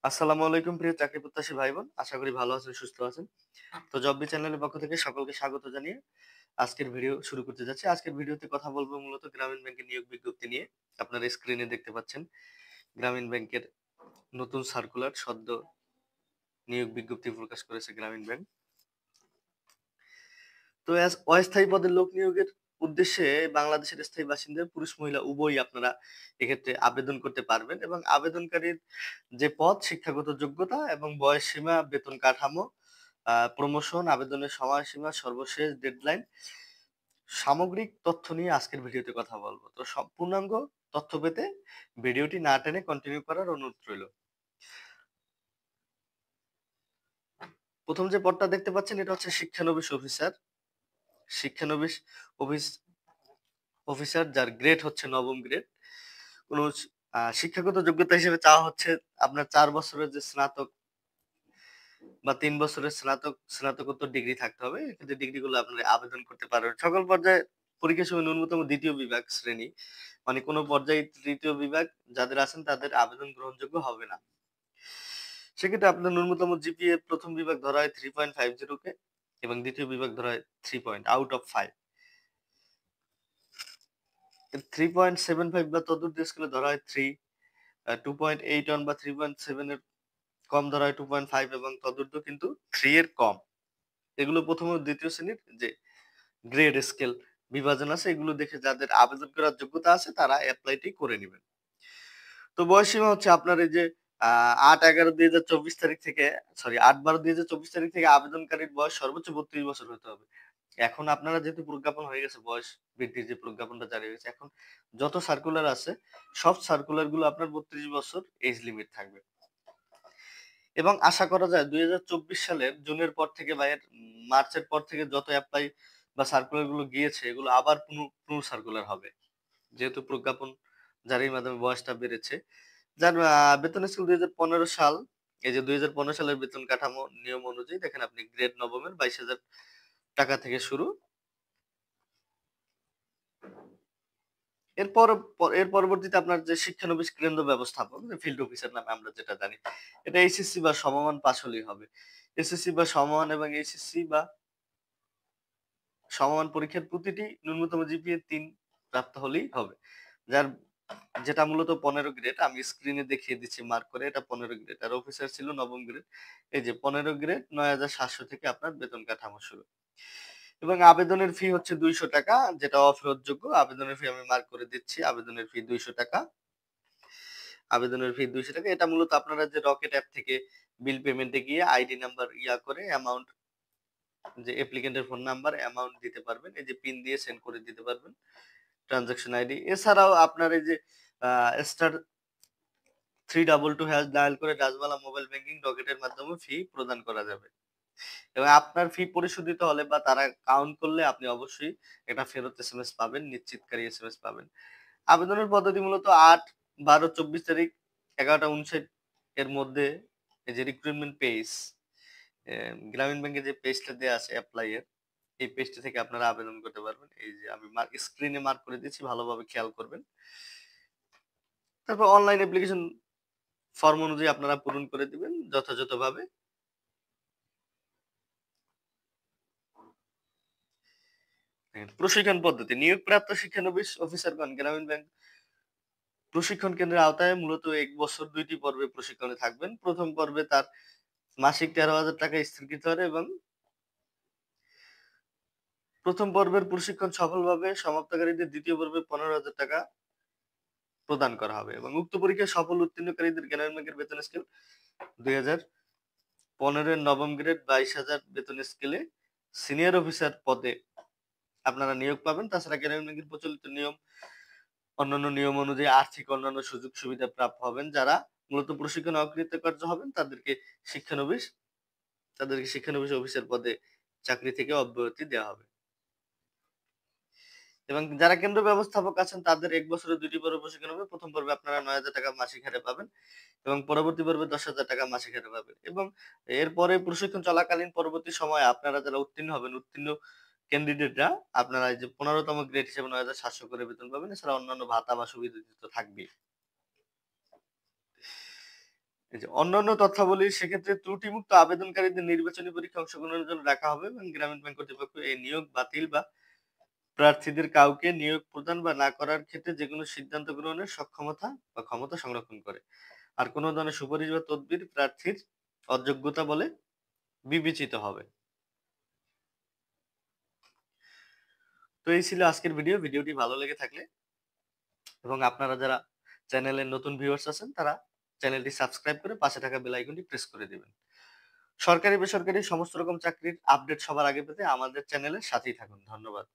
আসসালামু আলাইকুম প্রিয় চাকরি প্রত্যাশী ভাই বোন, আশা করি ভালো আছেন, সুস্থ আছেন। তো জববি চ্যানেলের পক্ষ থেকে সকলকে স্বাগত জানিয়ে আজকের ভিডিও শুরু করতে যাচ্ছি। আজকের ভিডিওতে কথা বলবো মূলত গ্রামীণ ব্যাংকের নিয়োগ বিজ্ঞপ্তি নিয়ে। আপনারা স্ক্রিনে দেখতে পাচ্ছেন গ্রামীণ ব্যাংকের নতুন সার্কুলার সদ্য নিয়োগ বিজ্ঞপ্তি প্রকাশ করেছে গ্রামীণ ব্যাংক। তো অস্থায়ী পদে লোক নিয়োগের উদ্দেশ্যে বাংলাদেশের স্থায়ী বাসিন্দা পুরুষ মহিলা উভয়ই আপনারা এক্ষেত্রে আবেদন করতে পারবেন এবং আবেদনকারীর যে পদ, শিক্ষাগত যোগ্যতা এবং বয়স সীমা, বেতন কাঠামো, প্রমোশন, আবেদনের সময়সীমা, সর্বশেষ ডেডলাইন, সামগ্রিক তথ্য নিয়ে আজকের ভিডিওতে কথা বলবো। তো পূর্ণাঙ্গ তথ্য পেতে ভিডিওটি না টেনে কন্টিনিউ করার অনুরোধ রইল। প্রথম যে পদটা দেখতে পাচ্ছেন এটা হচ্ছে শিক্ষানবিশ অফিসার। শিক্ষানবিশ অফিস অফিসার যার গ্রেড হচ্ছে নবম গ্রেড। কোন শিক্ষাগত যোগ্যতা হিসেবে চাওয়া হচ্ছে আপনার 4 বছরের যে স্নাতক বা 3 বছরের স্নাতকোত্তর ডিগ্রি থাকতে হবে। এক্ষেত্রে ডিগ্রিগুলো আপনারা আবেদন করতে পারবেন। সকল পর্যায়ে পরীক্ষার সময় ন্যূনতম ২য় বিভাগ শ্রেণী, মানে কোন পর্যায়ে ৩য় বিভাগ যাদের আছেন তাদের আবেদন গ্রহণযোগ্য হবে না। সেক্ষেত্রে আপনার ন্যূনতম জিপিএ প্রথম বিভাগ ধরা হয় 3.50 কে এবং দ্বিতীয় বিভাগ ধরা হয় 3 পয়েন্ট আউট অফ 5। 3.75 বা তদুর্ধ্ব স্কেলে ধরা হয় 3, 2.81 বা 3.7 এর কম ধরা হয় 2.5 এবং তদুর্ধ্ব কিন্তু 3 এর কম। এগুলো প্রথম ও দ্বিতীয় শ্রেণীর যে গ্রেড স্কেল বিভাজন আছে, এগুলো দেখে যাদের আবেদন করার যোগ্যতা আছে তারা এপ্লাইটি করে নেবেন। তো বয়সসীমা হচ্ছে আপনার এই যে 8/11/2024 তারিখ থেকে, সরি 8/12/2024 তারিখ থেকে আবেদনকারীর বয়স সর্বোচ্চ 32 বছর হতে হবে। এখন আপনারা যেহেতু প্রজ্ঞাপন হয়ে গেছে, বয়স বৃদ্ধির যে প্রজ্ঞাপনটা জারি হয়েছে, এখন যত সার্কুলার আছে সব সার্কুলার গুলো আপনার 32 বছর এজ লিমিট থাকবে। এবং আশা করা যায় 2024 সালের জুনের পর থেকে বা এর মার্চের পর থেকে যত অ্যাপ্লাই বা সার্কুলার গুলো গিয়েছে এগুলো আবার পুনঃ সার্কুলার হবে, যেহেতু প্রজ্ঞাপন জারির মাধ্যমে বয়সটা বেড়েছে। যার বেতন স্কেল 2015 সাল, এই যে 2015 সালের বেতন কাঠামো নিয়ম অনুযায়ী দেখেন আপনি গ্রেড নবমের 22,000 টাকা থেকে শুরু। এর পরবর্তীতে আপনার যে শিক্ষানবিশ কেন্দ্র ব্যবস্থাপক, ফিল্ড অফিসার নামে আমরা যেটা জানি, এটা এইচএসসি বা সমমান পাশ হলেই হবে। এসএসসি বা সমমান এবং এইচএসসি বা সমমান পরীক্ষার প্রতিটি ন্যূনতম জিপিএ 3 প্রাপ্ত হলেই হবে। যার যেটা মূলত 15 গ্রেড, আমি স্ক্রিনে দেখিয়ে দিচ্ছি মার্ক করে, এটা 15 গ্রেড। আর অফিসার ছিল নবম গ্রেড। এই যে 15 গ্রেড 9,700 থেকে আপনার বেতন কাঠামো শুরু। এবং আবেদনের ফি হচ্ছে 200 টাকা, যেটা অফেরতযোগ্য। আবেদনের ফি আমি মার্ক করে দিচ্ছি। আবেদনের ফি 200 টাকা। আবেদনের ফি 200 টাকা। এটা মূলত আপনারা যে রকেট অ্যাপ থেকে বিল পেমেন্টে গিয়ে আইডি নাম্বার করে অ্যামাউন্ট, যে অ্যাপ্লিকেন্টের ফোন নাম্বার, অ্যামাউন্ট দিতে পারবেন। এই যে পিন দিয়ে সেন্ড করে দিতে পারবেন ট্রানজাকশন আইডি। এছাড়াও আপনার এই যে স্টার 322 ডায়াল করে ডাচবাংলা মোবাইল ব্যাংকিং রকেটের মাধ্যমে ফি প্রদান করা যাবে। এবং আপনার ফি পরিশোধিত হলে বা তারা কাউন্ট করলে আপনি অবশ্যই একটা ফেরত এসএমএস পাবেন, নিশ্চিতকারী এসএমএস পাবেন। আবেদনের পদ্ধতি মূলত 8/12/24 তারিখ 11টা 59 এর মধ্যে এই যে রিক্রুটমেন্ট পেজ, গ্রামীণ ব্যাংকের যে পেজটা দেয়া আছে এপ্লাই এর, এই পেজটা থেকে আপনারা আবেদন করতে পারবেন। এই যে আমি স্ক্রিনে মার্ক করে দিচ্ছি, ভালোভাবে খেয়াল করবেন। তারপর অনলাইন অ্যাপ্লিকেশন ফর্ম অনুযায়ী আপনারা পূরণ করে দিবেন যথাযথভাবে। প্রশিক্ষণ পদ্ধতি, নিয়োগপ্রাপ্ত শিক্ষানবিশ অফিসারগণ গ্রামীণ ব্যাংক প্রশিক্ষণ কেন্দ্রের আওতায় মূলত 1 বছর 2টি পর্বে প্রশিক্ষণে থাকবেন। প্রথম পর্বে তার মাসিক 13,000 টাকা স্থগিত হারে এবং প্রথম পর্বের প্রশিক্ষণ সফলভাবে সমাপ্তকারীদের দ্বিতীয় পর্বে 15,000 টাকা প্রদান করা হবে এবং উক্ত পরীক্ষায় সফল উত্তীর্ণকারীদের গ্রামীণ ব্যাংকের বেতন স্কেল 2015 এর নবম গ্রেড 22,000 বেতন স্কেলে সিনিয়র অফিসার পদে আপনারা নিয়োগ পাবেন। তাছাড়া গ্রামীণ ব্যাংকের প্রচলিত নিয়ম, অন্যান্য নিয়ম অনুযায়ী আর্থিক অন্যান্য সুযোগ সুবিধা প্রাপ্য হবেন। যারা মূলত প্রশিক্ষণে অকৃতকার্য হবেন শিক্ষানবিশ তাদেরকে শিক্ষানবিশ অফিসার পদে চাকরি থেকে অব্যাহতি দেওয়া হবে। এবং যারা কেন্দ্র ব্যবস্থাপক আছেন তাদের 1 বছরের 2টি পর্বে প্রশিক্ষণ হবে। প্রথম পর্বে আপনারা 9,000 টাকা মাসিক হারে পাবেন এবং পরবর্তী পর্বে 10,000 টাকা মাসিক হারে পাবেন। এবং এরপরে প্রশিক্ষণ চলাকালীন পরবর্তী সময়ে আপনারা যারা উত্তীর্ণ হবেন, উত্তীর্ণ ক্যান্ডিডেটরা আপনারা এই যে 15তম গ্রেড হিসেবে 9,700 করে বেতন পাবেন। এছাড়া অন্যান্য ভাতা বা সুবিধা তো থাকবেই। এই যে অন্যান্য তথ্যাবলী সেক্ষেত্রে ত্রুটিমুক্ত আবেদনকারীদের নির্বাচনী পরীক্ষায় অংশগ্রহণের জন্য রাখা হবে এবং গ্রামীণ ব্যাংক কর্তৃপক্ষ এই নিয়োগ বাতিল বা প্রার্থীদের কাউকে নিয়োগ প্রদান বা না করার ক্ষেত্রে যেকোনো সিদ্ধান্ত গ্রহণের সক্ষমতা বা ক্ষমতা সংরক্ষণ করে। আর কোনো ধরনের সুপারিশ বা তদবির প্রার্থীর অযোগ্যতা বলে বিবেচিত হবে। তো এই ছিল আজকের ভিডিও। ভিডিওটি ভালো লেগে থাকলে এবং আপনারা যারা চ্যানেলের নতুন ভিউয়ার্স আছেন তারা চ্যানেলটি সাবস্ক্রাইব করে পাশে থাকা বেল আইকনটি প্রেস করে দিবেন। সরকারি বেসরকারি সমস্ত রকম চাকরির আপডেট সবার আগে পেতে আমাদের চ্যানেলের সাথেই থাকুন। ধন্যবাদ।